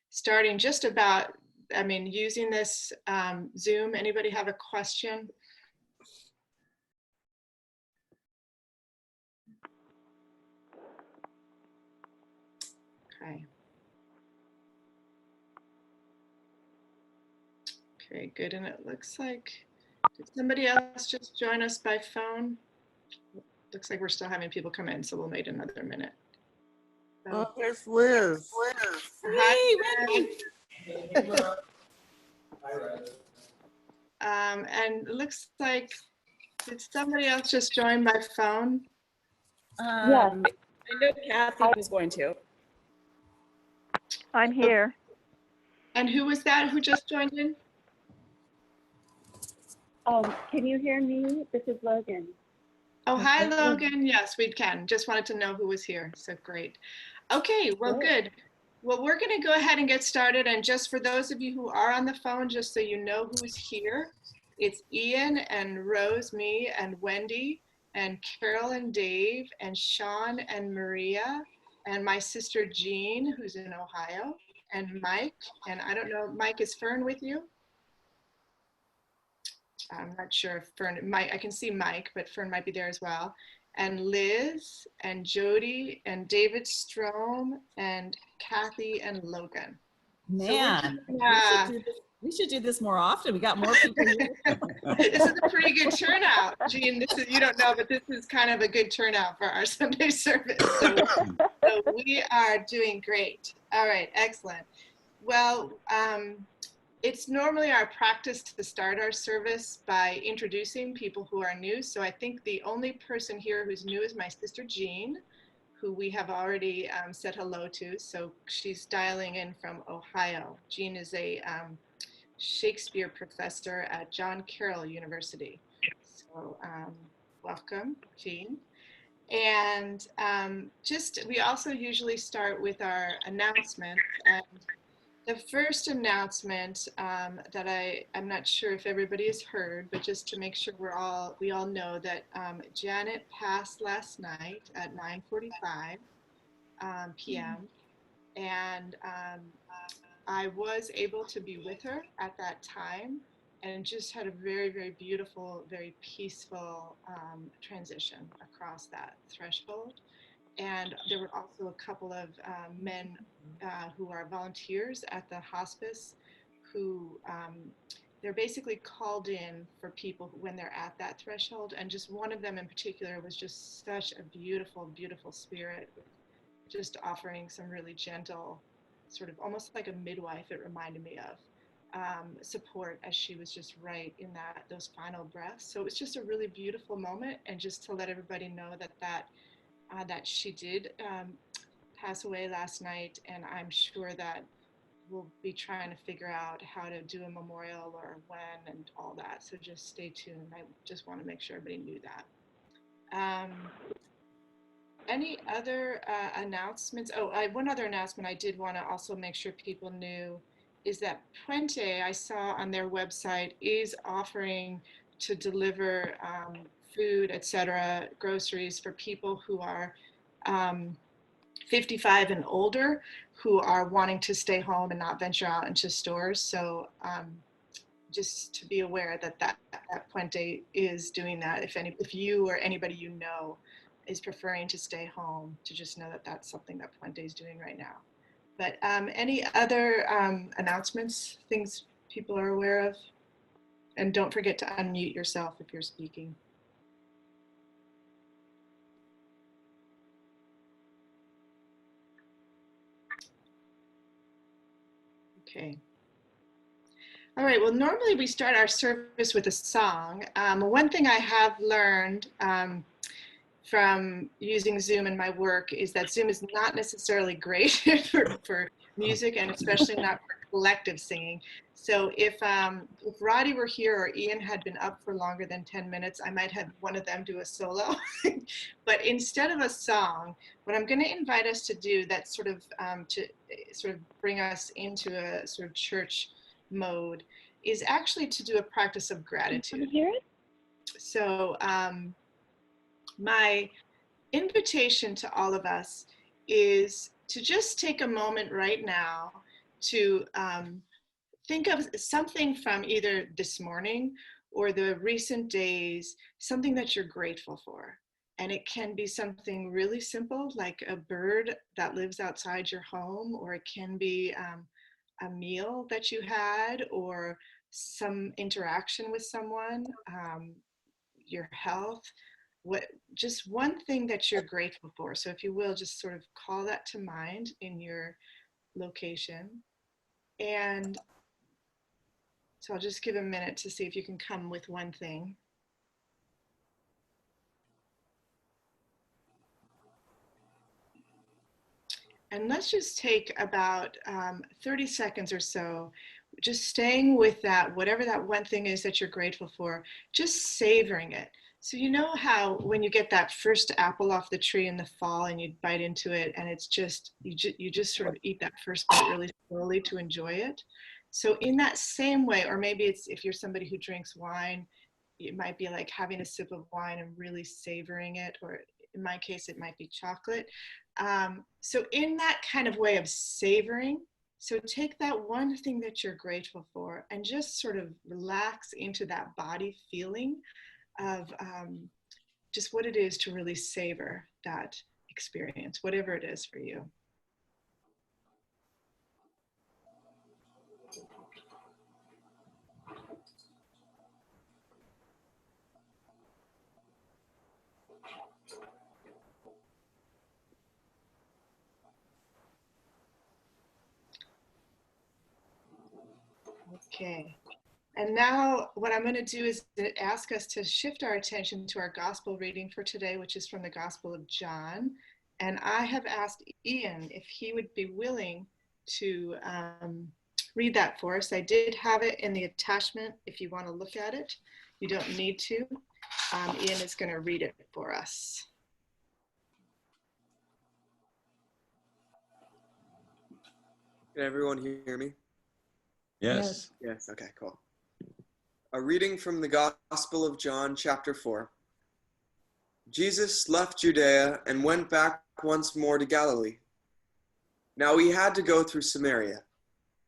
starting just about, using this Zoom. Anybody have a question? Okay. Okay, good. And it looks like, did somebody else just join us by phone? Looks like we're still having people come in, so we'll wait another minute. Oh, here's Liz. Hi, Liz. And it looks like, did somebody else just join by phone? Yes. I know Kathy was going to. I'm here. And who was that who just joined in? Can you hear me? This is Logan. Oh, hi, Logan. Yes, we can. Just wanted to know who was here. So great. Okay, well, good. Well, we're going to go ahead and get started. And just for those of you who are on the phone, just so you know who's here, it's Ian and Rose, me and Wendy and Carol and Dave and Sean and Maria and my sister Jean, who's in Ohio, and Mike. And I don't know, Mike, is Fern with you? I'm not sure if Fern, Mike, I can see Mike, but Fern might be there as well. And Liz and Jody and David Strom and Kathy and Logan. Man, so we should do this more often. We got more people here. This is a pretty good turnout, Jean. This is, you don't know, but this is kind of a good turnout for our Sunday service. So we are doing great. All right, excellent. Well, it's normally our practice to start our service by introducing people who are new. So I think the only person here who's new is my sister Jean, who we have already said hello to. So she's dialing in from Ohio. Jean is a Shakespeare professor at John Carroll University. So welcome, Jean. And we also usually start with our announcements. And the first announcement that I'm not sure if everybody has heard, but just to make sure we all know that Janet passed last night at 9:45 p.m. And I was able to be with her at that time and just had a very, very beautiful, very peaceful transition across that threshold. And there were also a couple of men who are volunteers at the hospice who they're basically called in for people when they're at that threshold. And just one of them in particular was just such a beautiful, beautiful spirit, just offering some really gentle, sort of almost like a midwife, it reminded me of, support as she was just right in those final breaths. So it was just a really beautiful moment. And just to let everybody know that she did pass away last night, and I'm sure that we'll be trying to figure out how to do a memorial or when and all that. So just stay tuned. I just want to make sure everybody knew that. Any other announcements? Oh, one other announcement I did want to also make sure people knew is that Puente, I saw on their website, is offering to deliver food, etc., groceries for people who are 55 and older, who are wanting to stay home and not venture out into stores. So just to be aware that Puente is doing that. If you or anybody you know is preferring to stay home, to just know that that's something that Puente is doing right now. But any other announcements, things people are aware of? And don't forget to unmute yourself if you're speaking. Okay. All right, well, normally we start our service with a song. One thing I have learned from using Zoom in my work is that Zoom is not necessarily great for music, and especially not for collective singing. So if Roddy were here or Ian had been up for longer than 10 minutes, I might have one of them do a solo. But instead of a song, what I'm going to invite us to do that's sort of to sort of bring us into a sort of church mode is actually to do a practice of gratitude. Can you hear it? So my invitation to all of us is to just take a moment right now to think of something from either this morning or the recent days, something that you're grateful for. And it can be something really simple, like a bird that lives outside your home, or it can be a meal that you had, or some interaction with someone, your health, just one thing that you're grateful for. So if you will, just sort of call that to mind in your location. And so I'll just give a minute to see if you can come with one thing. And let's just take about 30 seconds or so, just staying with that, whatever that one thing is that you're grateful for, just savoring it. So you know how when you get that first apple off the tree in the fall and you bite into it and it's just, you just sort of eat that first bite really slowly to enjoy it. So in that same way, or maybe it's if you're somebody who drinks wine, it might be like having a sip of wine and really savoring it, or in my case, it might be chocolate. So in that kind of way of savoring, so take that one thing that you're grateful for and just sort of relax into that body feeling of just what it is to really savor that experience, whatever it is for you. Okay. And now what I'm going to do is ask us to shift our attention to our gospel reading for today, which is from the Gospel of John. And I have asked Ian if he would be willing to read that for us. I did have it in the attachment if you want to look at it. You don't need to. Ian is going to read it for us. Can everyone hear me? Yes. Yes, okay, cool. A reading from the Gospel of John, chapter 4. Jesus left Judea and went back once more to Galilee. Now he had to go through Samaria.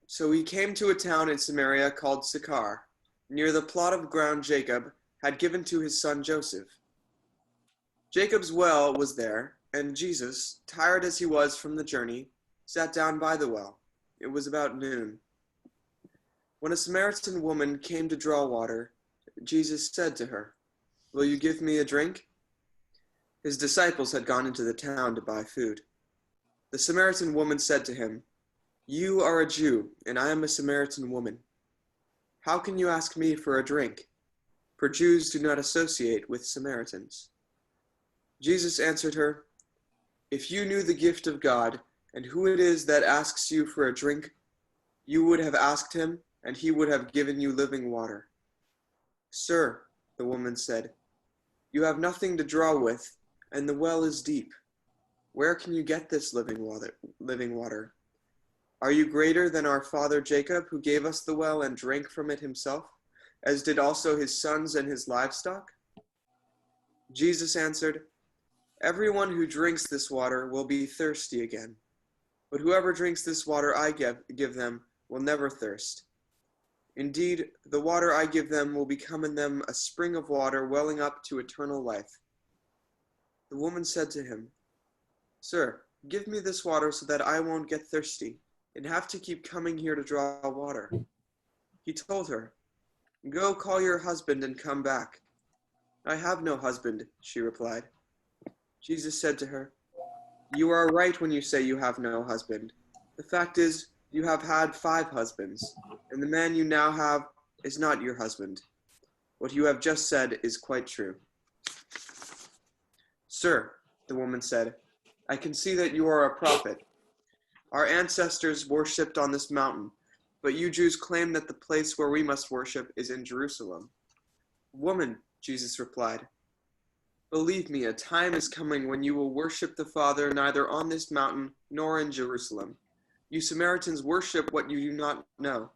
So he came to a town in Samaria called Sychar, near the plot of ground Jacob had given to his son Joseph. Jacob's well was there, and Jesus, tired as he was from the journey, sat down by the well. It was about noon. When a Samaritan woman came to draw water, Jesus said to her, "Will you give me a drink?" His disciples had gone into the town to buy food. The Samaritan woman said to him, "You are a Jew, and I am a Samaritan woman. How can you ask me for a drink? For Jews do not associate with Samaritans." Jesus answered her, "If you knew the gift of God and who it is that asks you for a drink, you would have asked him, and he would have given you living water." "Sir," the woman said, "you have nothing to draw with, and the well is deep. Where can you get this living water? Are you greater than our father Jacob, who gave us the well and drank from it himself, as did also his sons and his livestock?" Jesus answered, "Everyone who drinks this water will be thirsty again. But whoever drinks this water I give them will never thirst. Indeed, the water I give them will become in them a spring of water welling up to eternal life." The woman said to him, "Sir, give me this water so that I won't get thirsty and have to keep coming here to draw water." He told her, "Go call your husband and come back." "I have no husband," she replied. Jesus said to her, "You are right when you say you have no husband. The fact is, you have had 5 husbands, and the man you now have is not your husband. What you have just said is quite true." "Sir," the woman said, "I can see that you are a prophet. Our ancestors worshipped on this mountain, but you Jews claim that the place where we must worship is in Jerusalem." "Woman," Jesus replied, "believe me, a time is coming when you will worship the Father neither on this mountain nor in Jerusalem. You Samaritans worship what you do not know.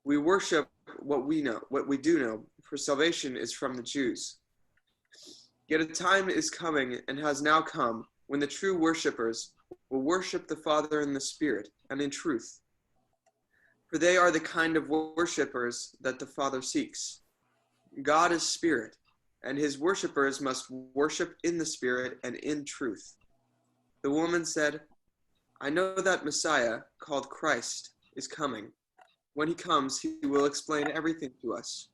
We worship what we do know, for salvation is from the Jews. Yet a time is coming and has now come when the true worshippers will worship the Father in the Spirit and in truth. For they are the kind of worshippers that the Father seeks. God is Spirit, and his worshippers must worship in the Spirit and in truth. The woman said, I know that Messiah, called Christ, is coming. When he comes, he will explain everything to us.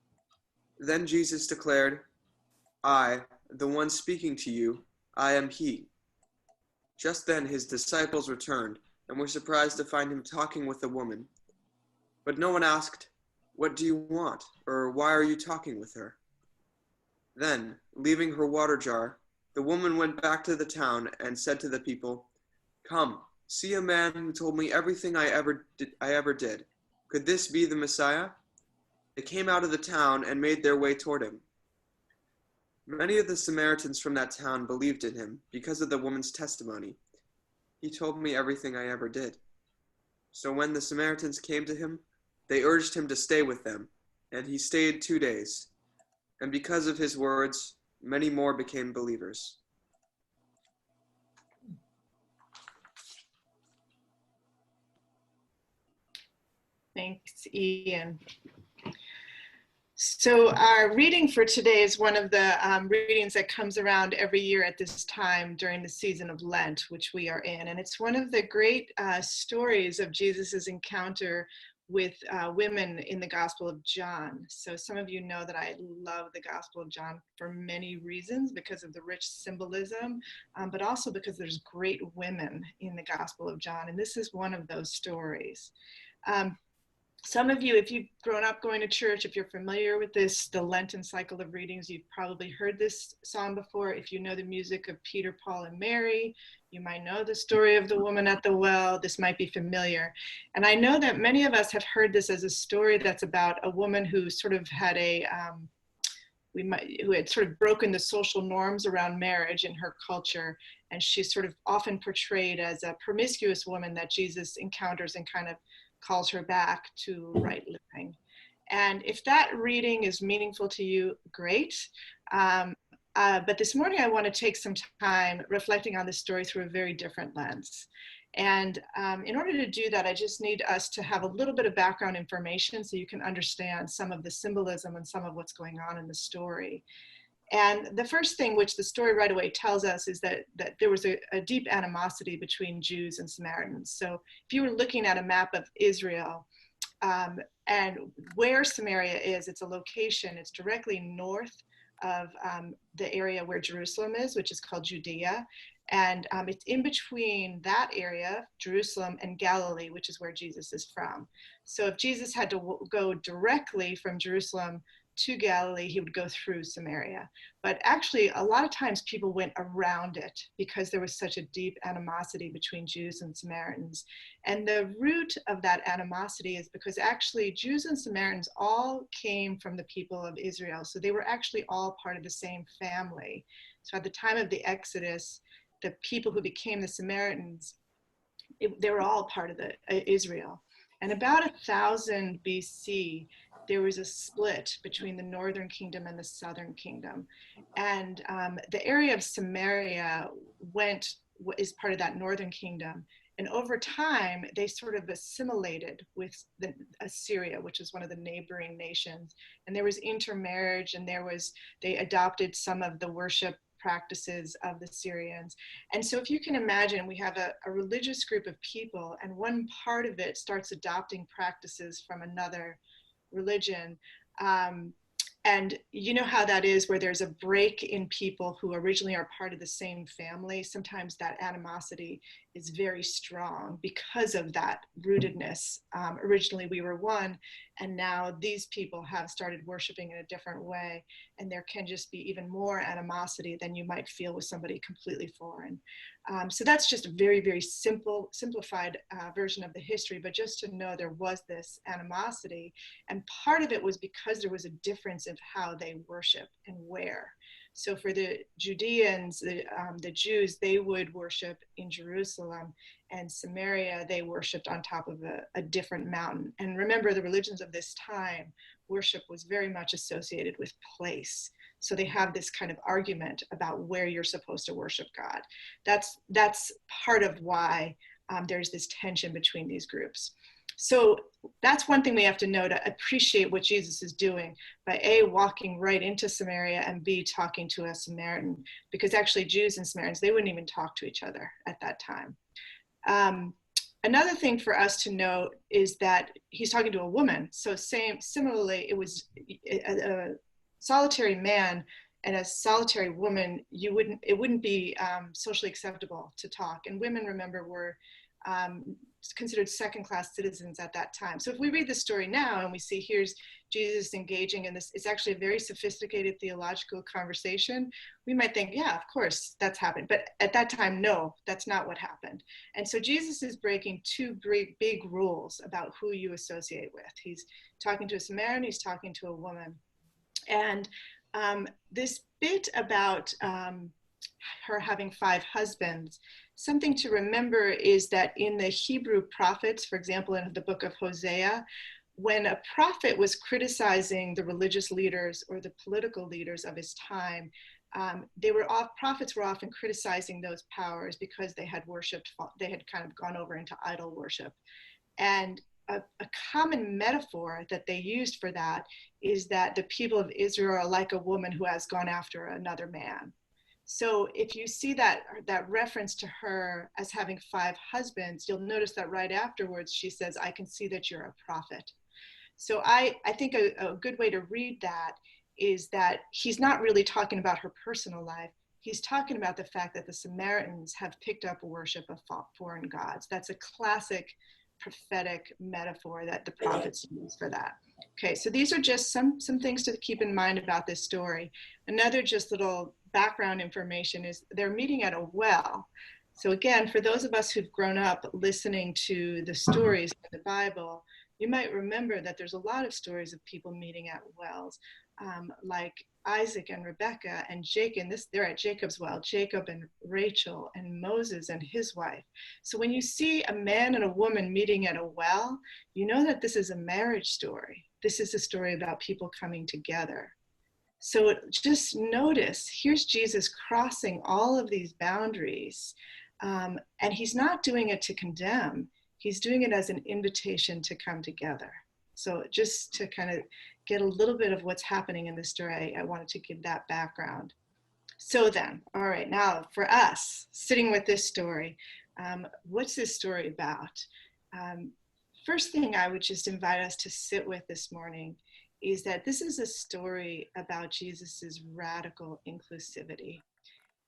Then Jesus declared, I, the one speaking to you, I am he. Just then his disciples returned and were surprised to find him talking with a woman. But no one asked, What do you want? Or why are you talking with her? Then, leaving her water jar, the woman went back to the town and said to the people, Come, see a man who told me everything I ever did. Could this be the Messiah? They came out of the town and made their way toward him. Many of the Samaritans from that town believed in him because of the woman's testimony. He told me everything I ever did. So when the Samaritans came to him, they urged him to stay with them, and he stayed 2 days. And because of his words, many more became believers. Thanks, Ian. So our reading for today is one of the readings that comes around every year at this time during the season of Lent, which we are in. And it's one of the great stories of Jesus's encounter with women in the Gospel of John. So some of you know that I love the Gospel of John for many reasons, because of the rich symbolism, but also because there's great women in the Gospel of John. And this is one of those stories. Some of you, if you've grown up going to church, if you're familiar with this, the Lenten cycle of readings, you've probably heard this song before. If you know the music of Peter, Paul, and Mary, you might know the story of the woman at the well. This might be familiar. And I know that many of us have heard this as a story that's about a woman who sort of had who had sort of broken the social norms around marriage in her culture. And she's sort of often portrayed as a promiscuous woman that Jesus encounters and kind of calls her back to right living. And if that reading is meaningful to you, great. But this morning I want to take some time reflecting on this story through a very different lens. And in order to do that, I just need us to have a little bit of background information so you can understand some of the symbolism and some of what's going on in the story. And the first thing which the story right away tells us is that there was a deep animosity between Jews and Samaritans. So if you were looking at a map of Israel and where Samaria is, it's a location, it's directly north of the area where Jerusalem is, which is called Judea. And it's in between that area, Jerusalem, and Galilee, which is where Jesus is from. So if Jesus had to go directly from Jerusalem to Galilee, he would go through Samaria. But actually, a lot of times people went around it because there was such a deep animosity between Jews and Samaritans. And the root of that animosity is because actually Jews and Samaritans all came from the people of Israel. So they were actually all part of the same family. So at the time of the Exodus, the people who became the Samaritans, they were all part of Israel. And about 1000 BC, there was a split between the northern kingdom and the southern kingdom. And the area of Samaria is part of that northern kingdom. And over time, they sort of assimilated with Assyria, which is one of the neighboring nations. And there was intermarriage, and they adopted some of the worship practices of the Syrians. And so if you can imagine, we have a religious group of people, and one part of it starts adopting practices from another religion. And you know how that is, where there's a break in people who originally are part of the same family. Sometimes that animosity is very strong because of that rootedness. Originally we were one, and now these people have started worshiping in a different way. And there can just be even more animosity than you might feel with somebody completely foreign. So that's just a very, very simplified version of the history, but just to know there was this animosity. And part of it was because there was a difference of how they worship and where. So for the Judeans, the Jews, they would worship in Jerusalem, and Samaria, they worshiped on top of a different mountain. And remember, the religions of this time, worship was very much associated with place. So they have this kind of argument about where you're supposed to worship God. That's part of why there's this tension between these groups. So that's one thing we have to know to appreciate what Jesus is doing by A, walking right into Samaria, and B, talking to a Samaritan, because actually Jews and Samaritans, they wouldn't even talk to each other at that time. Another thing for us to note is that he's talking to a woman. So similarly, it was a solitary man and a solitary woman, it wouldn't be socially acceptable to talk. And women, remember, were considered second-class citizens at that time. So if we read the story now and we see here's Jesus engaging in this, it's actually a very sophisticated theological conversation, we might think, yeah, of course that's happened. But at that time, no, that's not what happened. And so Jesus is breaking two big rules about who you associate with. He's talking to a Samaritan, he's talking to a woman. And this bit about her having 5 husbands, something to remember is that in the Hebrew prophets, for example, in the book of Hosea, when a prophet was criticizing the religious leaders or the political leaders of his time, prophets were often criticizing those powers because they had kind of gone over into idol worship. And a common metaphor that they used for that is that the people of Israel are like a woman who has gone after another man. So if you see that reference to her as having 5 husbands, you'll notice that right afterwards she says, I can see that you're a prophet. So I think a good way to read that is that he's not really talking about her personal life. He's talking about the fact that the Samaritans have picked up worship of foreign gods. That's a classic prophetic metaphor that the prophets use for that. Okay, so these are just some things to keep in mind about this story. Another just little background information is they're meeting at a well. So again, for those of us who've grown up listening to the stories in the Bible, you might remember that there's a lot of stories of people meeting at wells, like Isaac and Rebekah and Jacob. They're at Jacob's well, Jacob and Rachel and Moses and his wife. So when you see a man and a woman meeting at a well, you know that this is a marriage story. This is a story about people coming together. So just notice, here's Jesus crossing all of these boundaries, and he's not doing it to condemn. He's doing it as an invitation to come together. So just to kind of get a little bit of what's happening in this story, I wanted to give that background. So then, all right, now for us, sitting with this story, what's this story about? First thing I would just invite us to sit with this morning is that this is a story about Jesus's radical inclusivity.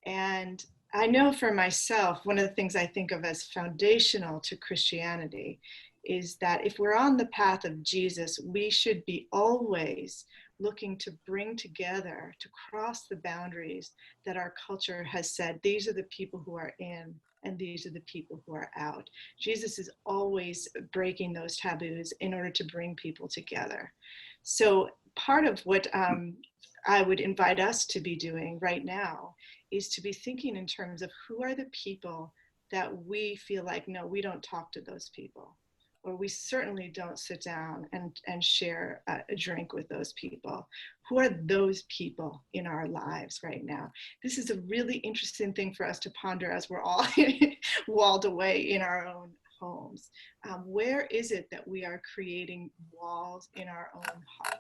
And I know for myself, one of the things I think of as foundational to Christianity is that if we're on the path of Jesus, we should be always looking to bring together, to cross the boundaries that our culture has said, these are the people who are in and these are the people who are out. Jesus is always breaking those taboos in order to bring people together. So part of what I would invite us to be doing right now is to be thinking in terms of who are the people that we feel like, no, we don't talk to those people, or we certainly don't sit down and share a drink with those people. Who are those people in our lives right now? This is a really interesting thing for us to ponder as we're all walled away in our own homes. Where is it that we are creating walls in our own heart?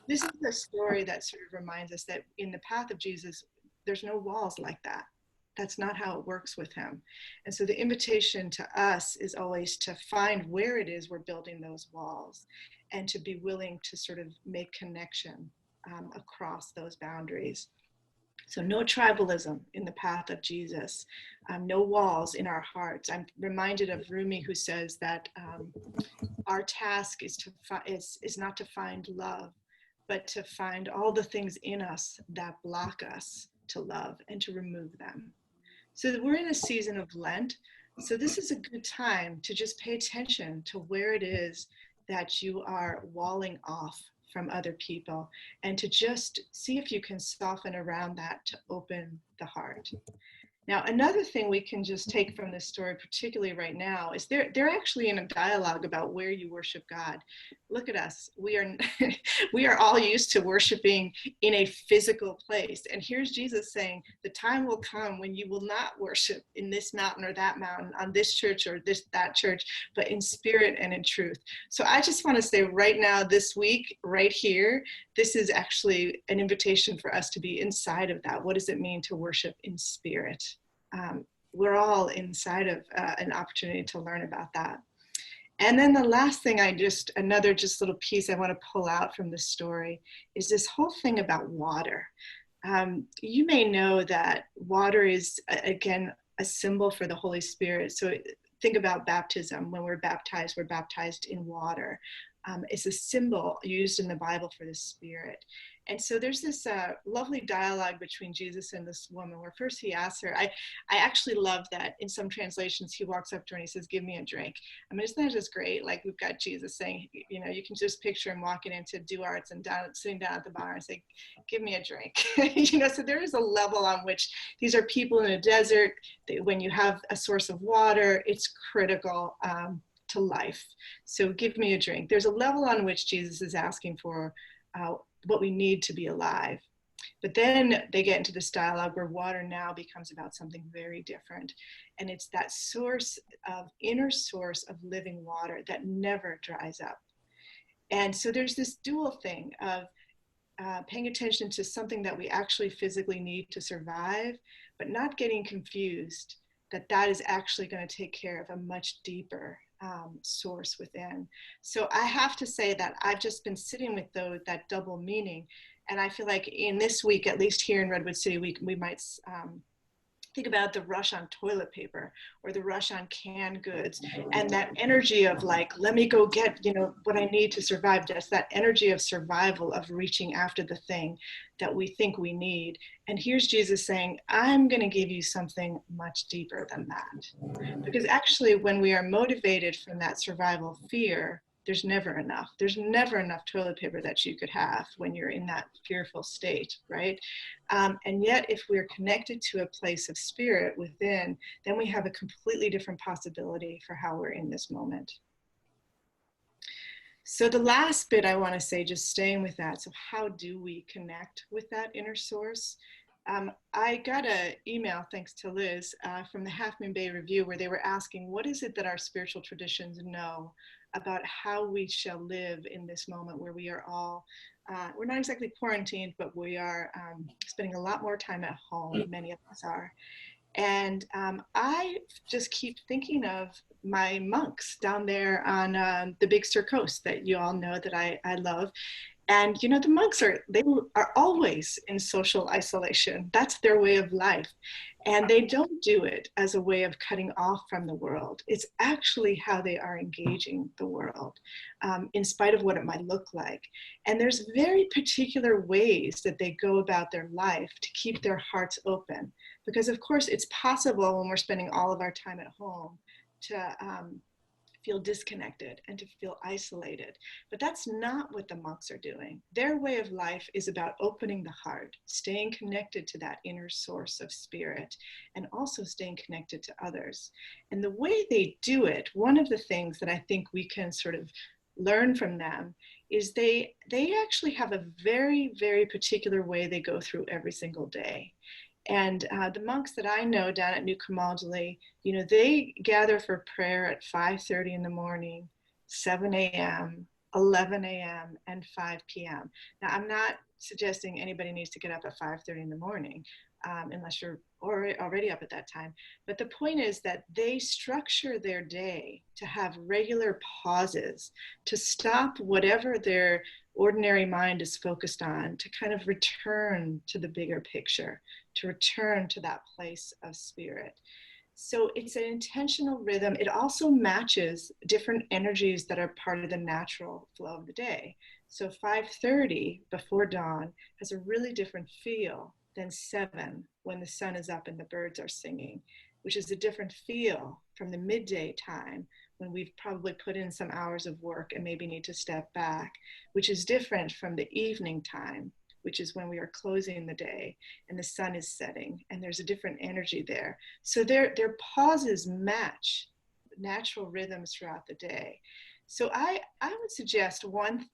This is a story that sort of reminds us that in the path of Jesus, there's no walls like that. That's not how it works with him. And so the invitation to us is always to find where it is we're building those walls and to be willing to sort of make connection across those boundaries. So no tribalism in the path of Jesus, no walls in our hearts. I'm reminded of Rumi, who says that our task is not to find love, but to find all the things in us that block us to love and to remove them. So we're in a season of Lent. So this is a good time to just pay attention to where it is that you are walling off from other people, and to just see if you can soften around that to open the heart. Now, another thing we can just take from this story, particularly right now, is they're actually in a dialogue about where you worship God. Look at us. We are we are all used to worshiping in a physical place. And here's Jesus saying, the time will come when you will not worship in this mountain or that mountain, on this church or that church, but in spirit and in truth. So I just want to say right now, this week, right here, this is actually an invitation for us to be inside of that. What does it mean to worship in spirit? We're all inside of an opportunity to learn about that. And then the last thing another little piece I want to pull out from this story is this whole thing about water. You may know that water is, again, a symbol for the Holy Spirit. So think about baptism. When we're baptized in water. It's a symbol used in the Bible for the Spirit. And so there's this lovely dialogue between Jesus and this woman where first he asks her, I actually love that in some translations he walks up to her and he says, give me a drink. I mean, isn't that just great? Like we've got Jesus saying, you know, you can just picture him walking into Do Arts and sitting down at the bar and say, give me a drink. You know, so there is a level on which these are people in a desert. When you have a source of water, it's critical to life. So give me a drink. There's a level on which Jesus is asking for what we need to be alive. But then they get into this dialogue where water now becomes about something very different. And it's that inner source of living water that never dries up. And so there's this dual thing of paying attention to something that we actually physically need to survive, but not getting confused that is actually going to take care of a much deeper source within. So I have to say that I've just been sitting with that double meaning. And I feel like in this week, at least here in Redwood City, we might think about the rush on toilet paper or the rush on canned goods, and that energy of like, let me go get, you know, what I need to survive. Just that energy of survival, of reaching after the thing that we think we need. And here's Jesus saying, I'm going to give you something much deeper than that. Because actually, when we are motivated from that survival fear, there's never enough. There's never enough toilet paper that you could have when you're in that fearful state, right? And yet, if we're connected to a place of spirit within, then we have a completely different possibility for how we're in this moment. So the last bit I want to say, just staying with that, so how do we connect with that inner source? I got an email, thanks to Liz, from the Half Moon Bay Review, where they were asking, what is it that our spiritual traditions know about how we shall live in this moment where we are all, we're not exactly quarantined, but we are spending a lot more time at home, many of us are. And I just keep thinking of my monks down there on the Big Sur coast that you all know that I love. And, you know, the monks are always in social isolation. That's their way of life. And they don't do it as a way of cutting off from the world. It's actually how they are engaging the world, in spite of what it might look like. And there's very particular ways that they go about their life to keep their hearts open. Because of course, it's possible when we're spending all of our time at home to feel disconnected and to feel isolated. But that's not what the monks are doing. Their way of life is about opening the heart, staying connected to that inner source of spirit, and also staying connected to others. And the way they do it, one of the things that I think we can sort of learn from them is they actually have a very, very particular way they go through every single day. And the monks that I know down at New Camaldoli, you know, they gather for prayer at 5:30 in the morning, 7 a.m., 11 a.m., and 5 p.m. Now, I'm not suggesting anybody needs to get up at 5:30 in the morning, unless you're already up at that time. But the point is that they structure their day to have regular pauses, to stop whatever their ordinary mind is focused on, to kind of return to the bigger picture, to return to that place of spirit. So it's an intentional rhythm. It also matches different energies that are part of the natural flow of the day. So 5:30 before dawn has a really different feel than 7 when the sun is up and the birds are singing, which is a different feel from the midday time when we've probably put in some hours of work and maybe need to step back, which is different from the evening time, which is when we are closing the day and the sun is setting, and there's a different energy there. So their pauses match natural rhythms throughout the day. So I would suggest one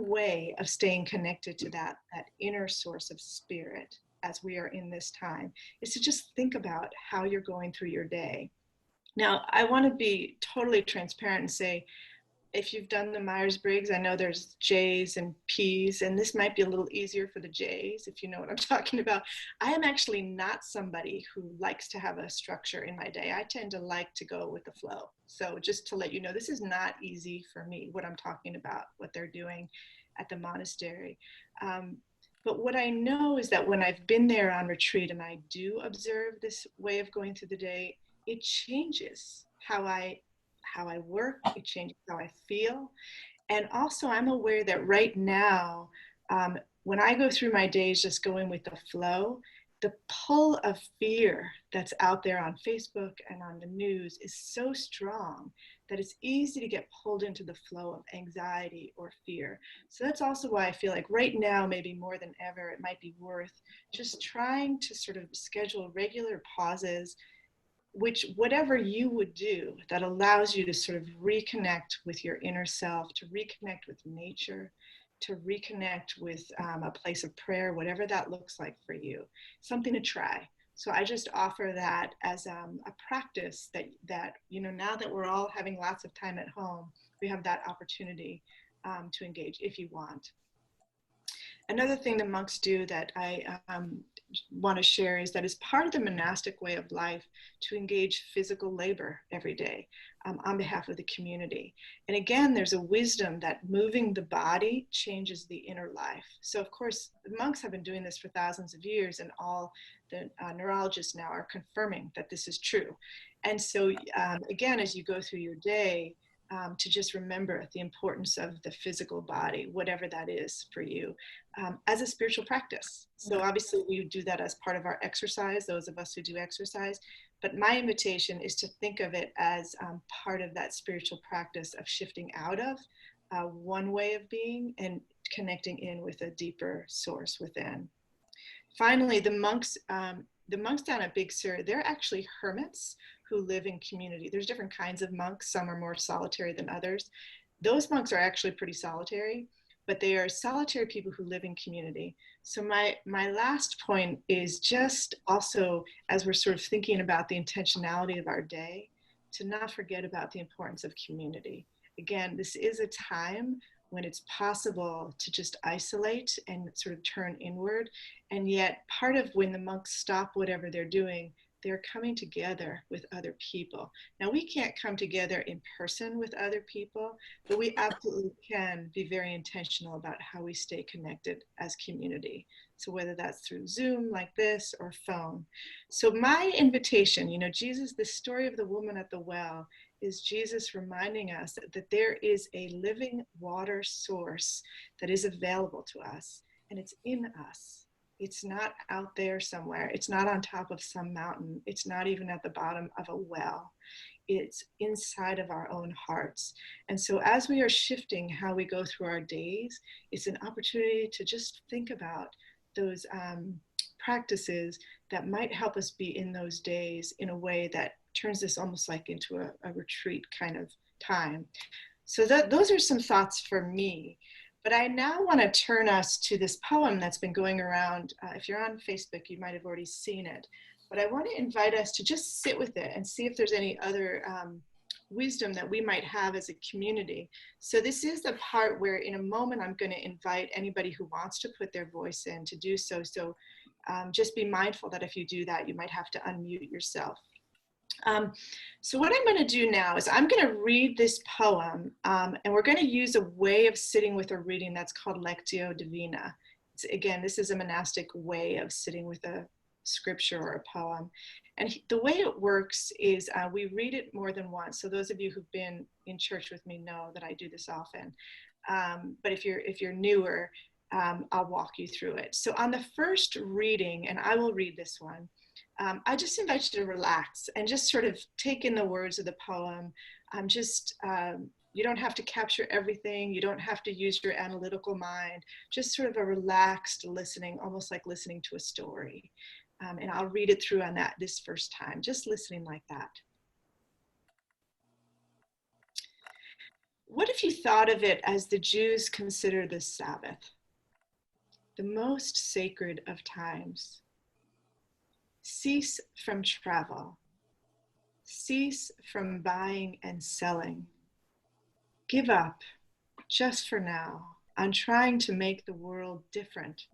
way of staying connected to that inner source of spirit as we are in this time is to just think about how you're going through your day. Now, I want to be totally transparent and say, if you've done the Myers-Briggs, I know there's J's and P's, and this might be a little easier for the J's, if you know what I'm talking about. I am actually not somebody who likes to have a structure in my day. I tend to like to go with the flow. So just to let you know, this is not easy for me, what I'm talking about, what they're doing at the monastery. But what I know is that when I've been there on retreat and I do observe this way of going through the day, it changes how I work, it changes how I feel. And also I'm aware that right now, when I go through my days just going with the flow, the pull of fear that's out there on Facebook and on the news is so strong that it's easy to get pulled into the flow of anxiety or fear. So that's also why I feel like right now, maybe more than ever, it might be worth just trying to sort of schedule regular pauses, which whatever you would do that allows you to sort of reconnect with your inner self, to reconnect with nature, to reconnect with a place of prayer, whatever that looks like for you, something to try. So I just offer that as a practice that now that we're all having lots of time at home, we have that opportunity to engage if you want. Another thing the monks do that I want to share is that it's part of the monastic way of life to engage physical labor every day on behalf of the community. And again, there's a wisdom that moving the body changes the inner life. So of course, the monks have been doing this for thousands of years, and all the neurologists now are confirming that this is true. And so again, as you go through your day, to just remember the importance of the physical body, whatever that is for you, as a spiritual practice. So obviously we do that as part of our exercise, those of us who do exercise, but my invitation is to think of it as part of that spiritual practice of shifting out of one way of being and connecting in with a deeper source within. Finally, the monks down at Big Sur, they're actually hermits who live in community. There's different kinds of monks. Some are more solitary than others. Those monks are actually pretty solitary, but they are solitary people who live in community. So my last point is just also, as we're sort of thinking about the intentionality of our day, to not forget about the importance of community. Again, this is a time when it's possible to just isolate and sort of turn inward. And yet part of when the monks stop whatever they're doing, they're coming together with other people. Now, we can't come together in person with other people, but we absolutely can be very intentional about how we stay connected as community. So whether that's through Zoom like this or phone. So my invitation, Jesus, the story of the woman at the well, is Jesus reminding us that there is a living water source that is available to us, and it's in us. It's not out there somewhere. It's not on top of some mountain. It's not even at the bottom of a well. It's inside of our own hearts. And so as we are shifting how we go through our days, it's an opportunity to just think about those practices that might help us be in those days in a way that turns this almost like into a retreat kind of time. So those are some thoughts for me. But I now want to turn us to this poem that's been going around. If you're on Facebook, you might have already seen it. But I want to invite us to just sit with it and see if there's any other wisdom that we might have as a community. So this is the part where in a moment I'm going to invite anybody who wants to put their voice in to do so. So just be mindful that if you do that, you might have to unmute yourself. So what I'm going to do now is I'm going to read this poem, and we're going to use a way of sitting with a reading that's called Lectio Divina. Again, this is a monastic way of sitting with a scripture or a poem. And the way it works is we read it more than once. So those of you who've been in church with me know that I do this often. But if you're newer, I'll walk you through it. So on the first reading, and I will read this one, I just invite you to relax and just sort of take in the words of the poem, You don't have to capture everything. You don't have to use your analytical mind. Just sort of a relaxed listening, almost like listening to a story. And I'll read it through on this first time, just listening like that. What if you thought of it as the Jews consider the Sabbath, the most sacred of times? Cease from travel. Cease from buying and selling. Give up, just for now, on trying to make the world different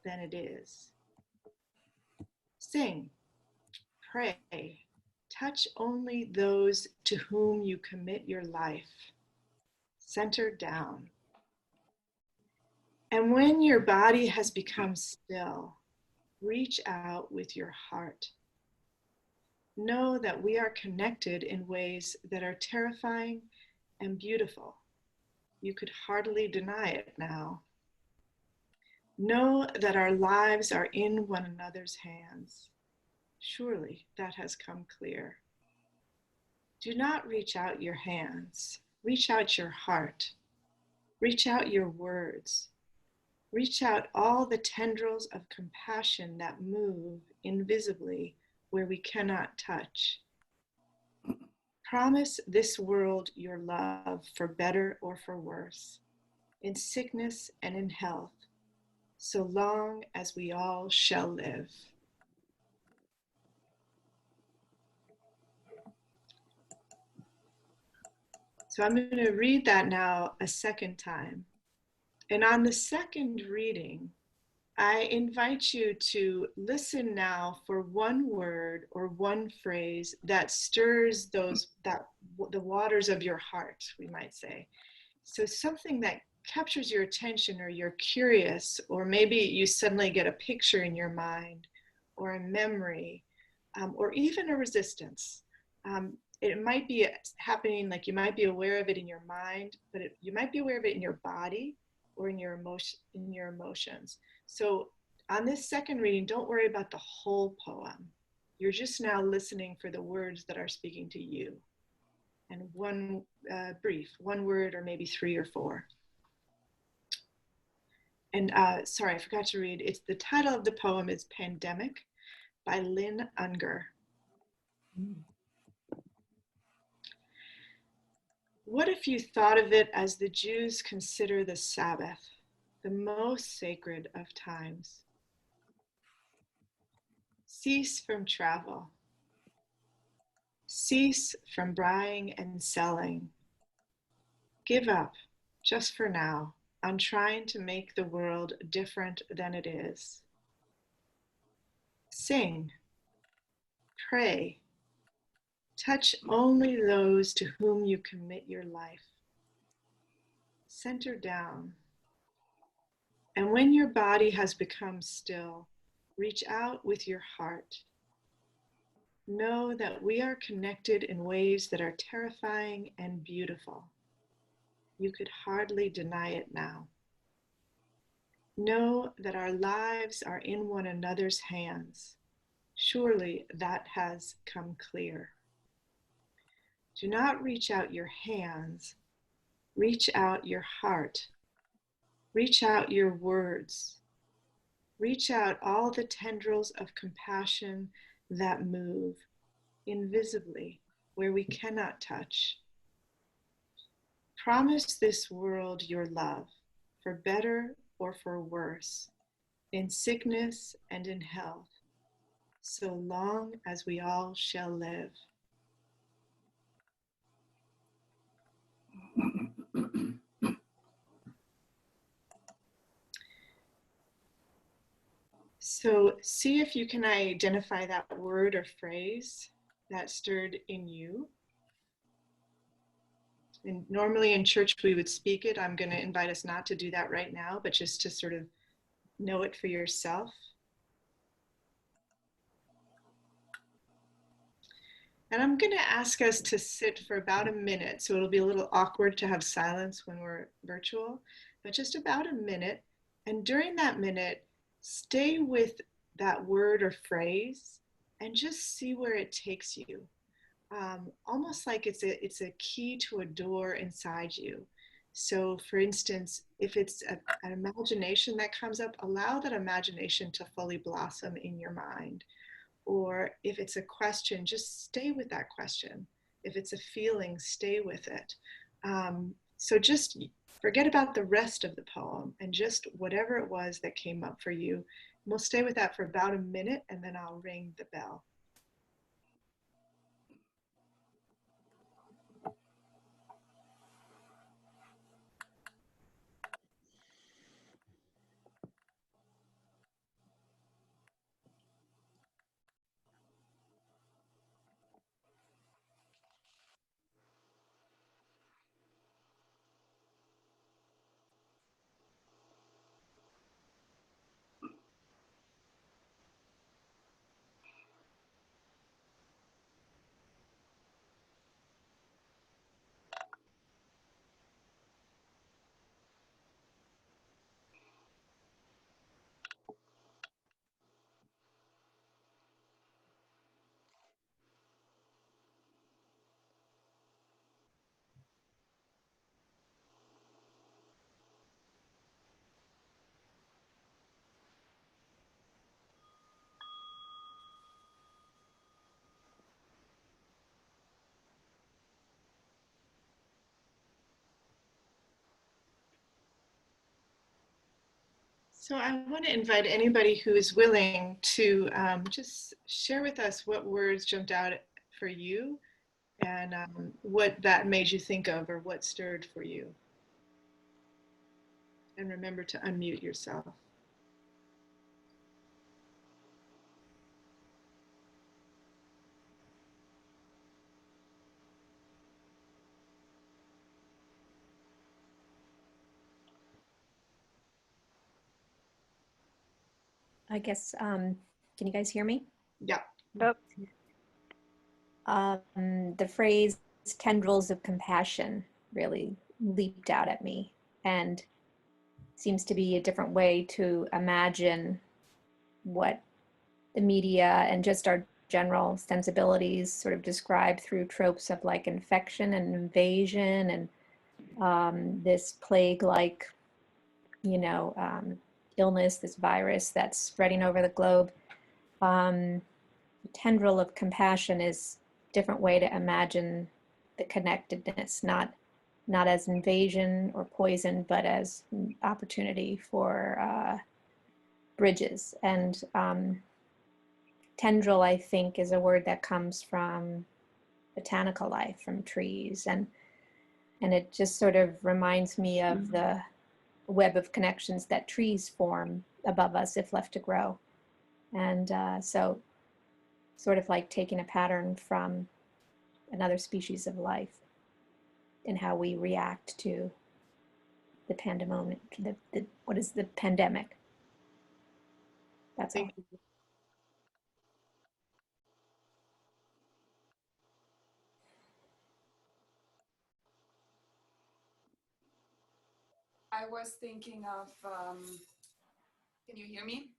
than it is. Sing, pray, touch only those to whom you commit your life. Center down. And when your body has become still, reach out with your heart. Know that we are connected in ways that are terrifying and beautiful. You could hardly deny it now. Know that our lives are in one another's hands. Surely that has come clear. Do not reach out your hands. Reach out your heart. Reach out your words. Reach out all the tendrils of compassion that move invisibly where we cannot touch. Promise this world your love for better or for worse, in sickness and in health, so long as we all shall live. So I'm going to read that now a second time. And on the second reading, I invite you to listen now for one word or one phrase that stirs the waters of your heart, we might say. So something that captures your attention, or you're curious, or maybe you suddenly get a picture in your mind, or a memory, or even a resistance. It might be happening, like you might be aware of it in your mind, but you might be aware of it in your body or in your emotions. So on this second reading, don't worry about the whole poem. You're just now listening for the words that are speaking to you. And one word, or maybe 3 or 4. And sorry, I forgot to read. The title of the poem is Pandemic by Lynn Ungar. What if you thought of it as the Jews consider the Sabbath, the most sacred of times? Cease from travel. Cease from buying and selling. Give up, just for now, on trying to make the world different than it is. Sing, pray, touch only those to whom you commit your life. Center down. And when your body has become still, reach out with your heart. Know that we are connected in ways that are terrifying and beautiful. You could hardly deny it now. Know that our lives are in one another's hands. Surely that has come clear. Do not reach out your hands. Reach out your heart. Reach out your words. Reach out all the tendrils of compassion that move invisibly where we cannot touch. Promise this world your love, for better or for worse, in sickness and in health, so long as we all shall live. So see if you can identify that word or phrase that stirred in you. And normally in church we would speak it. I'm going to invite us not to do that right now, but just to sort of know it for yourself. And I'm going to ask us to sit for about a minute. So it'll be a little awkward to have silence when we're virtual, but just about a minute. And during that minute, stay with that word or phrase and just see where it takes you. almost like it's a key to a door inside you. So for instance, if it's an imagination that comes up, allow that imagination to fully blossom in your mind. Or if it's a question, just stay with that question. If it's a feeling, stay with it. So just forget about the rest of the poem and just whatever it was that came up for you. We'll stay with that for about a minute and then I'll ring the bell. So I want to invite anybody who is willing to just share with us what words jumped out for you and what that made you think of or what stirred for you. And remember to unmute yourself. I guess, can you guys hear me? Yeah. Nope. The phrase tendrils of compassion really leaped out at me and seems to be a different way to imagine what the media and just our general sensibilities sort of describe through tropes of like infection and invasion and this plague-like, illness, this virus that's spreading over the globe. Tendril of compassion is a different way to imagine the connectedness, not as invasion or poison, but as opportunity for bridges. And tendril, I think, is a word that comes from botanical life, from trees, and it just sort of reminds me of the web of connections that trees form above us if left to grow. And so sort of like taking a pattern from another species of life and how we react to the pandemic, what is the pandemic? That's all. I was thinking of, can you hear me?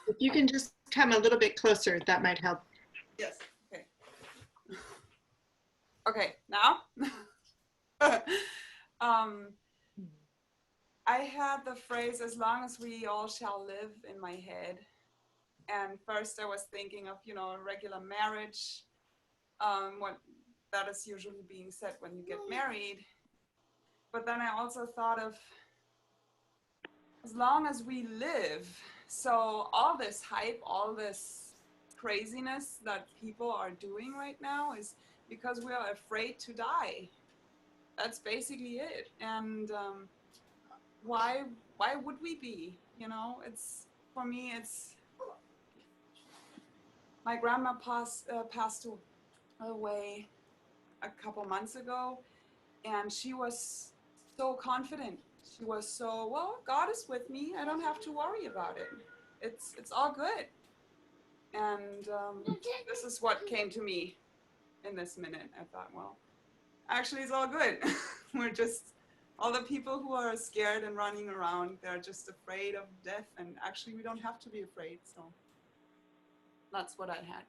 If you can just come a little bit closer, that might help. Yes, okay. Okay, now? I had the phrase, as long as we all shall live, in my head. And first I was thinking of, a regular marriage, what that is usually being said when you get married. But then I also thought of, as long as we live, so all this hype, all this craziness that people are doing right now is because we are afraid to die. That's basically it. And why would we be? It's, for me, it's, my grandma passed away a couple months ago, and she was so confident. She was so, well, God is with me. I don't have to worry about it. It's all good. And this is what came to me in this minute. I thought, well, actually it's all good. We're just, all the people who are scared and running around, they're just afraid of death. And actually we don't have to be afraid. So that's what I had.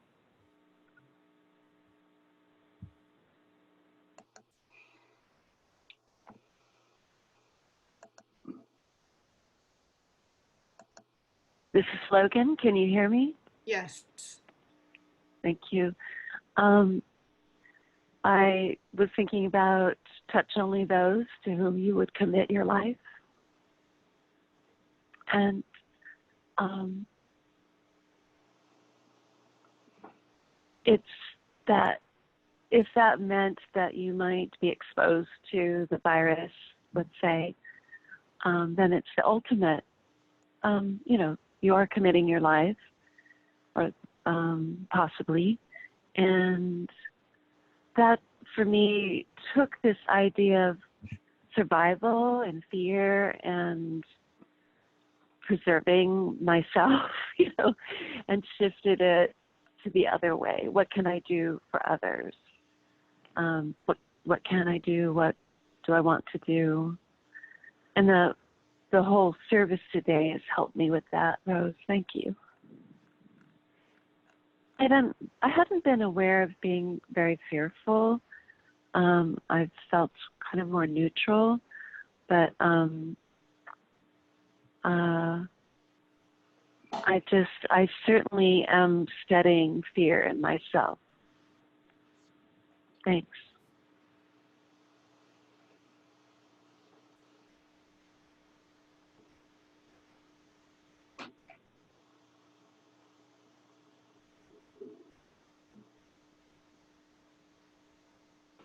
This is Logan. Can you hear me? Yes. Thank you. I was thinking about touch only those to whom you would commit your life. And it's that if that meant that you might be exposed to the virus, let's say, then it's the ultimate, you are committing your life, or possibly. And that, for me, took this idea of survival and fear and preserving myself, and shifted it to the other way. What can I do for others? What can I do? What do I want to do? And the whole service today has helped me with that, Rose. Thank you. I hadn't been aware of being very fearful. I've felt kind of more neutral, but I certainly am studying fear in myself. Thanks.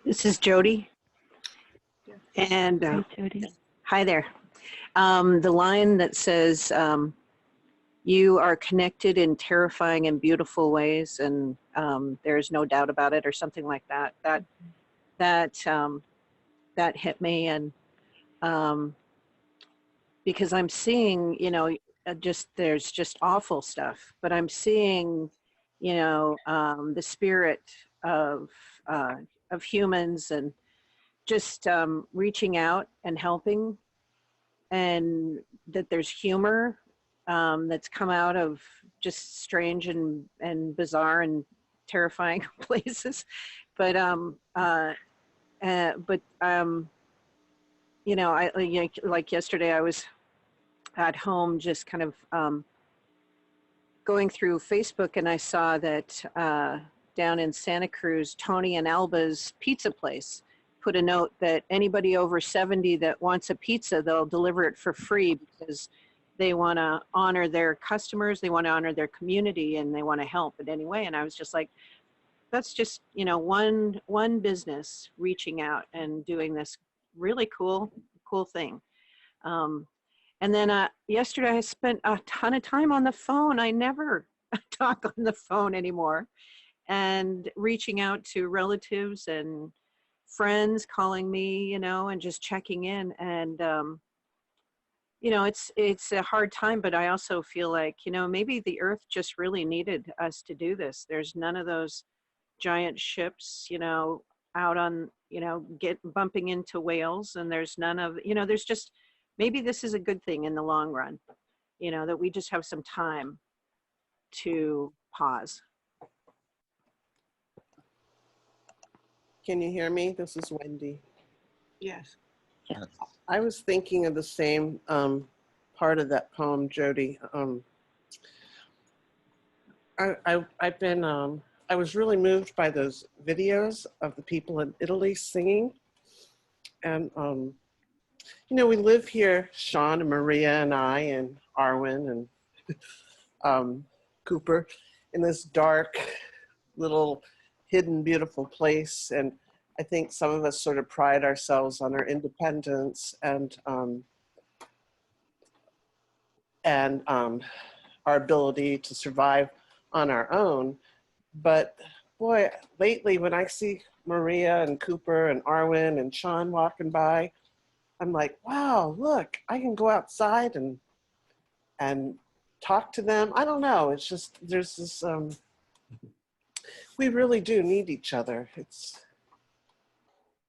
This is Jody. And Hi, Jody. hi there. The line that says, you are connected in terrifying and beautiful ways, and there's no doubt about it, or something like that. That hit me, and because I'm seeing, there's just awful stuff, but I'm seeing, the spirit of humans, and just reaching out and helping, and that there's humor that's come out of just strange and bizarre and terrifying places. But like yesterday, I was at home just kind of going through Facebook, and I saw that down in Santa Cruz, Tony and Alba's pizza place put a note that anybody over 70 that wants a pizza, they'll deliver it for free, because they want to honor their customers, they want to honor their community, and they want to help in any way. And I was just like, that's just, one business reaching out and doing this really cool thing. And then yesterday I spent a ton of time on the phone. I never talk on the phone anymore, and reaching out to relatives and friends calling me, and just checking in. And, it's a hard time, but I also feel like, maybe the earth just really needed us to do this. There's none of those giant ships, out on, bumping into whales, and there's none of, there's just, maybe this is a good thing in the long run, that we just have some time to pause. Can you hear me? This is Wendy. Yes. I was thinking of the same part of that poem, Jody. I was really moved by those videos of the people in Italy singing. And, we live here, Sean and Maria and I and Arwen and Cooper, in this dark little hidden, beautiful place. And I think some of us sort of pride ourselves on our independence and our ability to survive on our own. But boy, lately when I see Maria and Cooper and Arwen and Sean walking by, I'm like, wow, look, I can go outside and talk to them. I don't know. It's just, there's this, we really do need each other.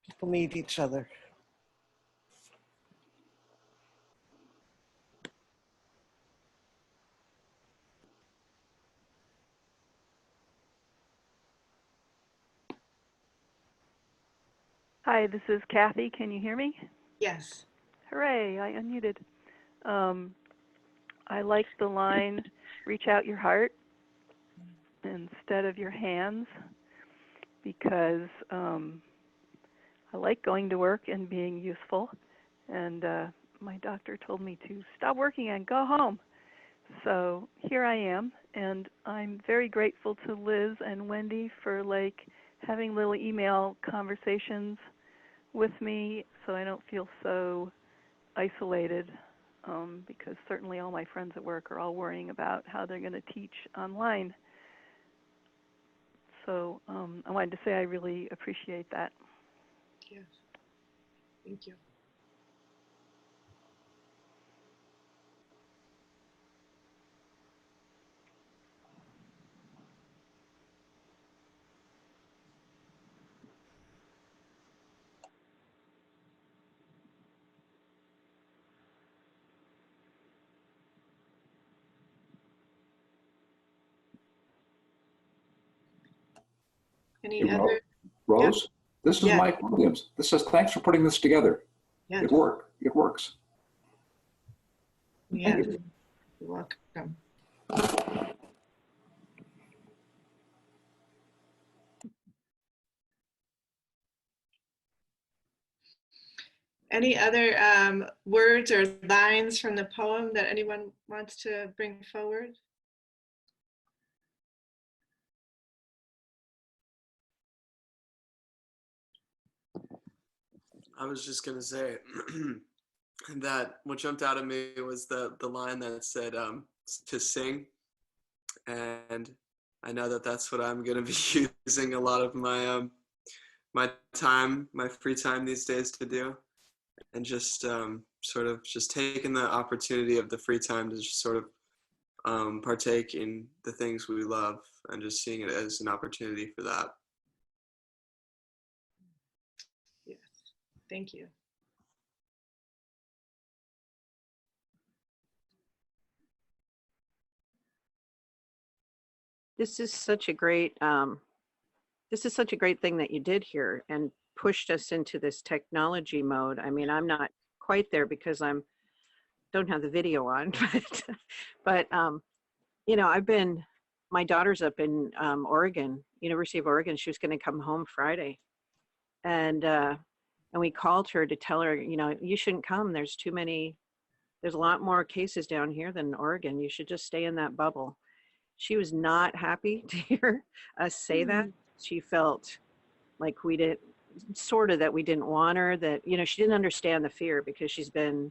People need each other. Hi, this is Kathy. Can you hear me? Yes. Hooray, I unmuted. I like the line, reach out your heart instead of your hands, because I like going to work and being useful. And my doctor told me to stop working and go home. So here I am, and I'm very grateful to Liz and Wendy for having little email conversations with me so I don't feel so isolated, because certainly all my friends at work are all worrying about how they're going to teach online. So I wanted to say I really appreciate that. Yes. Thank you. Any Hey, other? Rose, this is Yeah. Mike Williams. This says, thanks for putting this together. Yeah. It worked. It works. Yeah. Thank you. You're welcome. Any other words or lines from the poem that anyone wants to bring forward? I was just gonna say that what jumped out at me was the line that said to sing, and I know that that's what I'm gonna be using a lot of my my free time these days to do, and just sort of just taking the opportunity of the free time to just sort of partake in the things we love, and just seeing it as an opportunity for that. Yes, thank you. This is such a great thing that you did here and pushed us into this technology mode. I mean, I'm not quite there because don't have the video on, but you know, my daughter's up in Oregon, University of Oregon. She was going to come home Friday, and we called her to tell her, you shouldn't come. There's a lot more cases down here than Oregon. You should just stay in that bubble. She was not happy to hear us say that. She felt like we didn't want her, that, she didn't understand the fear because she's been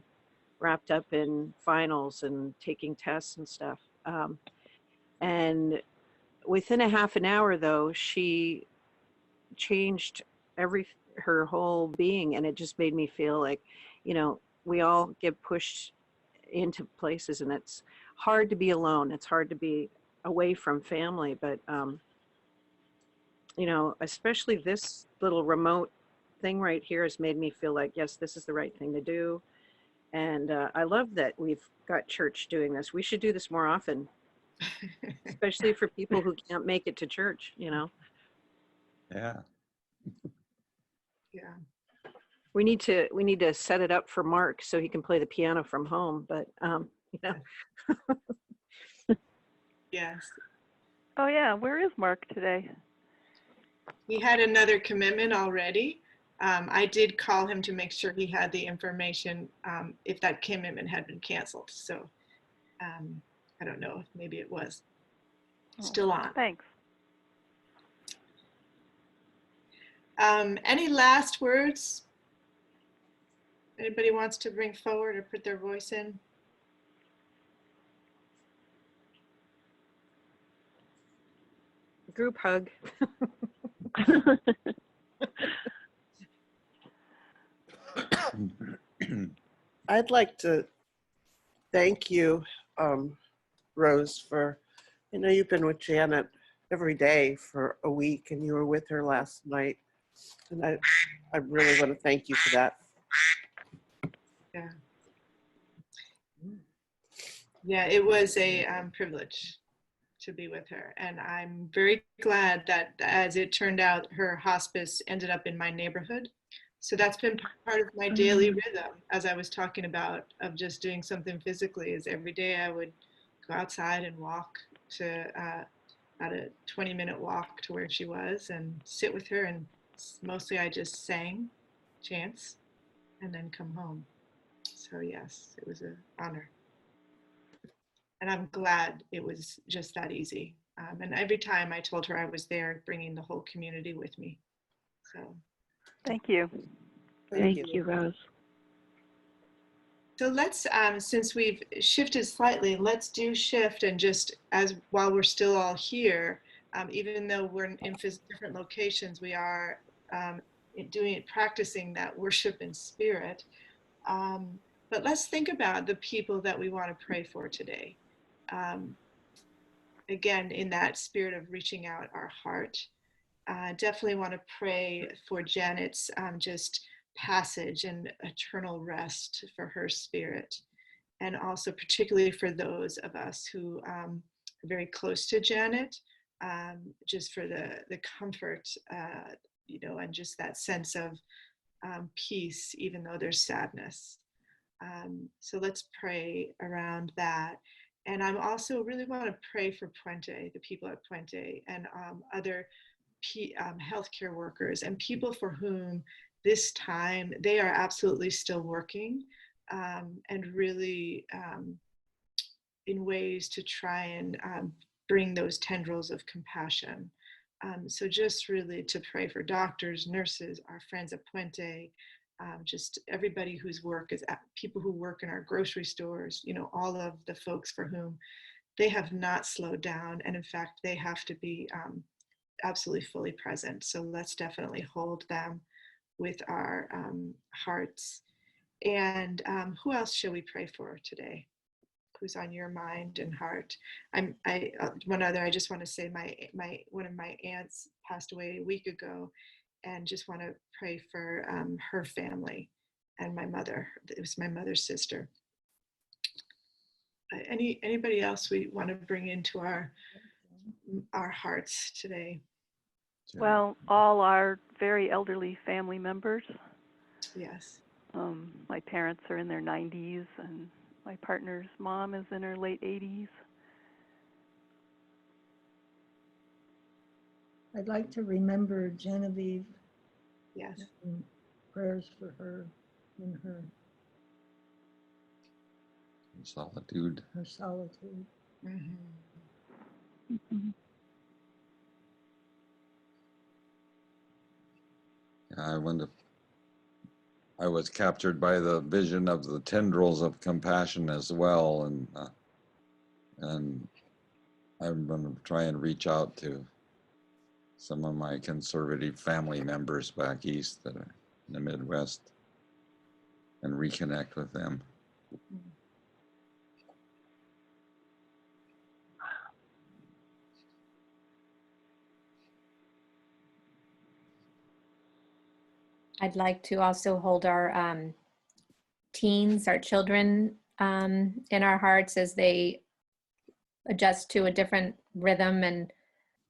wrapped up in finals and taking tests and stuff. And within a half an hour, though, she changed her whole being. And it just made me feel like, we all get pushed into places, and it's hard to be alone. It's hard to be away from family, but especially this little remote thing right here has made me feel like, yes, this is the right thing to do. And I love that we've got church doing this. We should do this more often, especially for people who can't make it to church, Yeah. Yeah. We need to set it up for Mark so he can play the piano from home, but Yes. Oh yeah, where is Mark today? He had another commitment already. I did call him to make sure he had the information if that commitment had been canceled. So I don't know if maybe it was still on. Thanks. Any last words? Anybody wants to bring forward or put their voice in? Group hug. I'd like to thank you, Rose, for, you've been with Janet every day for a week, and you were with her last night. And I really want to thank you for that. Yeah. Yeah, it was a privilege to be with her. And I'm very glad that, as it turned out, her hospice ended up in my neighborhood. So that's been part of my daily rhythm, as I was talking about, of just doing something physically. Is every day I would go outside and walk to about a 20-minute walk to where she was and sit with her, and mostly I just sang chants and then come home. So yes, it was an honor. And I'm glad it was just that easy. And every time I told her I was there, bringing the whole community with me. So Thank you. Thank you, Rose. So let's, since we've shifted slightly, let's do shift and just while we're still all here, even though we're in different locations, we are practicing that worship in spirit. But let's think about the people that we want to pray for today. Again, in that spirit of reaching out our heart. Definitely want to pray for Janet's just passage and eternal rest for her spirit. And also particularly for those of us who are very close to Janet, just for the comfort, and just that sense of peace, even though there's sadness. So let's pray around that. And I also really want to pray for Puente, the people at Puente, and other healthcare workers and people for whom this time they are absolutely still working and really in ways to try and bring those tendrils of compassion. So just really to pray for doctors, nurses, our friends at Puente, just everybody whose work is people who work in our grocery stores, all of the folks for whom they have not slowed down. And in fact, they have to be absolutely fully present. So let's definitely hold them with our hearts. And who else shall we pray for today? Who's on your mind and heart? One other, I just want to say one of my aunts passed away a week ago, and just want to pray for her family and my mother. It was my mother's sister. Anybody else we want to bring into our hearts today? Well, all our very elderly family members. Yes. My parents are in their 90s, and my partner's mom is in her late 80s. I'd like to remember Genevieve. Yes. And prayers for her in her Solitude. her solitude. Mm-hmm. Mm-hmm. I was captured by the vision of the tendrils of compassion as well, and I'm going to try and reach out to some of my conservative family members back east that are in the Midwest and reconnect with them. I'd like to also hold our teens, our children in our hearts as they adjust to a different rhythm and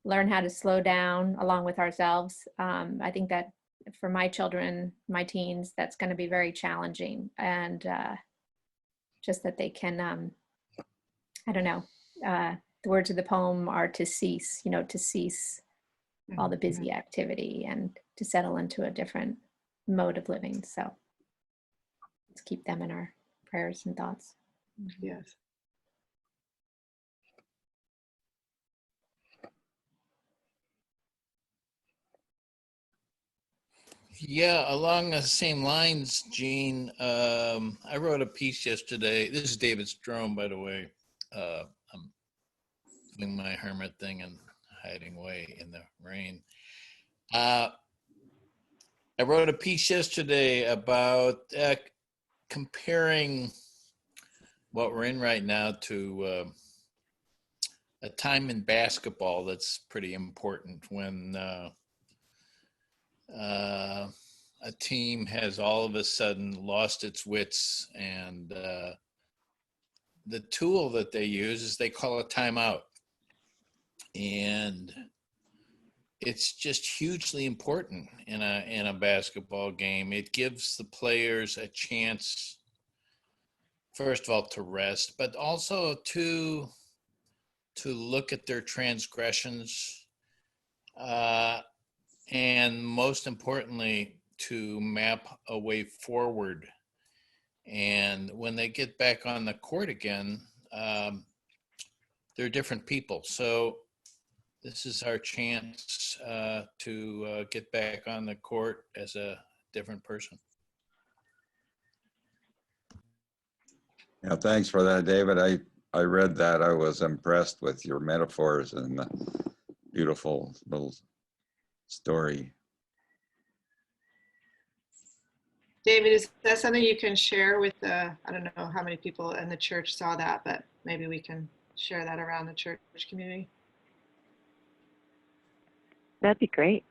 learn how to slow down along with ourselves. I think that for my children, my teens, that's going to be very challenging. And just that they can, I don't know, the words of the poem are to cease, to cease all the busy activity and to settle into a different mode of living. So let's keep them in our prayers and thoughts. Yes. Yeah, along the same lines, Jean, I wrote a piece yesterday. This is David Strome, by the way. I'm doing my hermit thing and hiding away in the rain. I wrote a piece yesterday about comparing what we're in right now to a time in basketball that's pretty important when a team has all of a sudden lost its wits, and the tool that they use is they call a timeout. And it's just hugely important in a basketball game. It gives the players a chance, first of all, to rest, but also to look at their transgressions, and most importantly, to map a way forward. And when they get back on the court again, they're different people. So this is our chance to get back on the court as a different person. Yeah, thanks for that, David. I read that. I was impressed with your metaphors and the beautiful little story. David, is that something you can share with the, I don't know how many people in the church saw that, but maybe we can share that around the church community. That'd be great.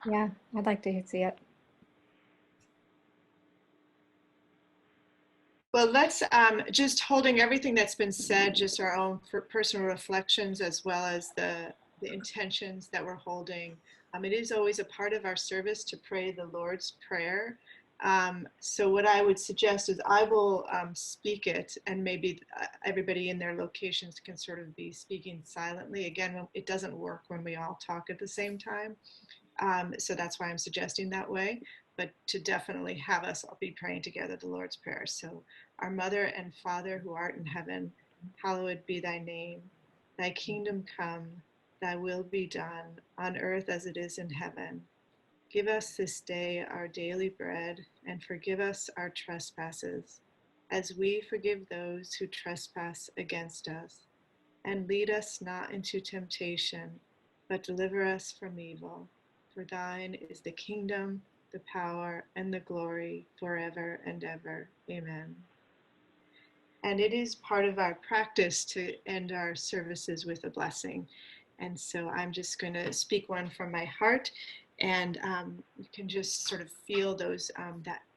Yeah, I'd like to see it. Well, let's just holding everything that's been said, just our own personal reflections as well as the intentions that we're holding. It is always a part of our service to pray the Lord's Prayer. So what I would suggest is I will speak it, and maybe everybody in their locations can sort of be speaking silently. Again, it doesn't work when we all talk at the same time. So that's why I'm suggesting that way, but to definitely have us all be praying together the Lord's Prayer. So, our Mother and Father who art in heaven, hallowed be thy name. Thy kingdom come, thy will be done on earth as it is in heaven. Give us this day our daily bread, and forgive us our trespasses, as we forgive those who trespass against us. And lead us not into temptation, but deliver us from evil. For thine is the kingdom, the power, and the glory forever and ever. Amen. And it is part of our practice to end our services with a blessing. And so I'm just going to speak one from my heart, and you can just sort of feel those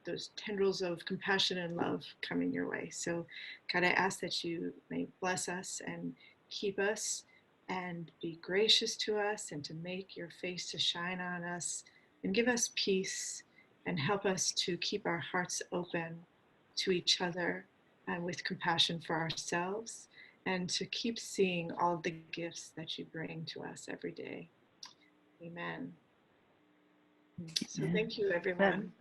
those tendrils of compassion and love coming your way. So God, I ask that you may bless us and keep us and be gracious to us, and to make your face to shine on us, and give us peace, and help us to keep our hearts open to each other and with compassion for ourselves, and to keep seeing all the gifts that you bring to us every day. Amen. So thank you, everyone,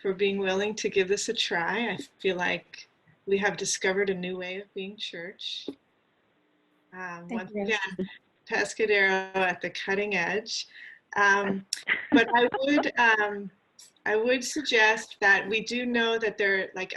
for being willing to give this a try. I feel like we have discovered a new way of being church. Once again, Pescadero at the cutting edge. But I would suggest that we do know that there, like,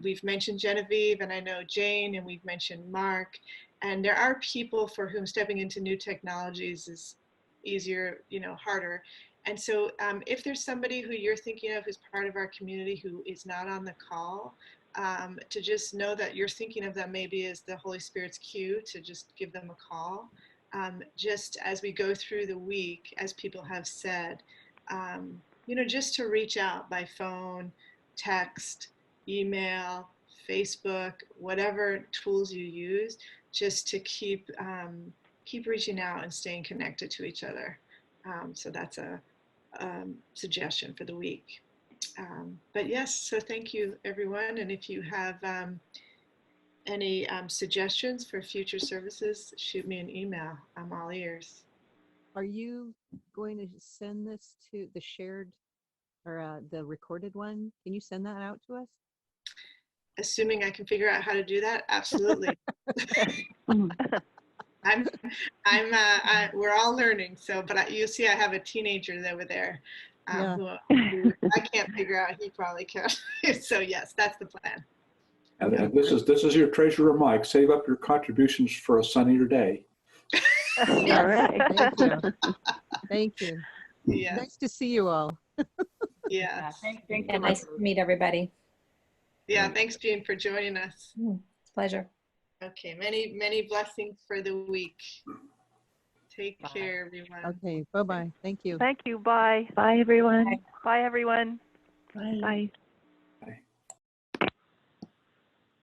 we've mentioned Genevieve, and I know Jane, and we've mentioned Mark, and there are people for whom stepping into new technologies is easier, harder. And so if there's somebody who you're thinking of who's part of our community who is not on the call, to just know that you're thinking of them maybe as the Holy Spirit's cue to just give them a call. Just as we go through the week, as people have said, just to reach out by phone, text, email, Facebook, whatever tools you use, just to keep reaching out and staying connected to each other. So that's a suggestion for the week. But yes, so thank you, everyone. And if you have any suggestions for future services, shoot me an email. I'm all ears. Are you going to send this to the shared or the recorded one? Can you send that out to us? Assuming I can figure out how to do that, absolutely. We're all learning. So, but you see, I have a teenager over there who I can't figure out. He probably can. So yes, that's the plan. And this is your treasurer, Mike. Save up your contributions for a sunnier day. All right. Thank you. Thank you. Yeah. Nice to see you all. Yeah. And nice to meet everybody. Yeah. Thanks, Jean, for joining us. It's a pleasure. Okay. Many blessings for the week. Take care, everyone. Okay. Bye-bye. Thank you. Thank you. Bye. Bye, everyone. Bye, everyone. Bye. Bye.